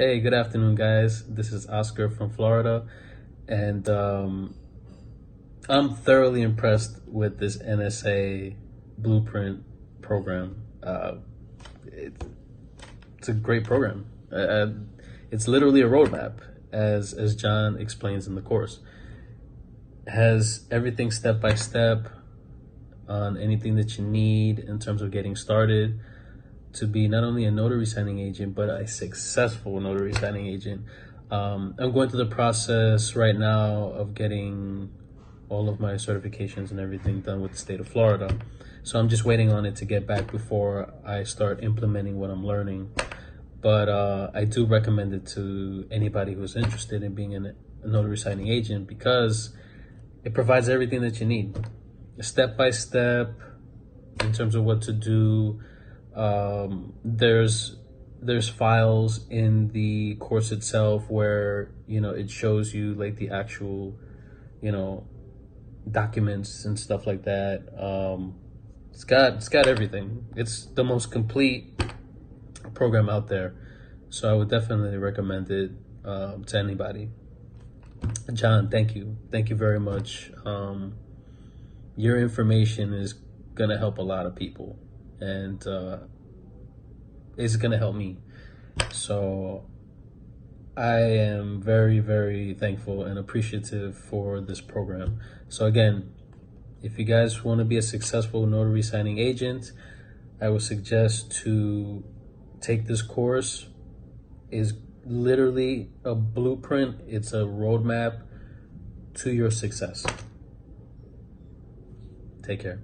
Hey, good afternoon, guys. This is Oscar from Florida, and I'm thoroughly impressed with this NSA Blueprint program. It, it's a great program. It's literally a roadmap, as John explains in the course. It has everything step by step on anything that you need in terms of getting started to be not only a notary signing agent, but a successful notary signing agent. I'm going through the process right now of getting all of my certifications and everything done with the state of Florida. So I'm just waiting on it to get back before I start implementing what I'm learning. But I do recommend it to anybody who's interested in being a notary signing agent because it provides everything that you need, step by step, in terms of what to do. There's files in the course itself where it shows you like the actual documents and stuff like that. It's got everything. It's the most complete program out there, so I would definitely recommend it to anybody. John, thank you very much. Your information is gonna help a lot of people, and it's gonna help me. So I am very, very thankful and appreciative for this program. So again, if you guys want to be a successful notary signing agent, I would suggest to take this course. Is literally a blueprint. It's a roadmap to your success. Take care.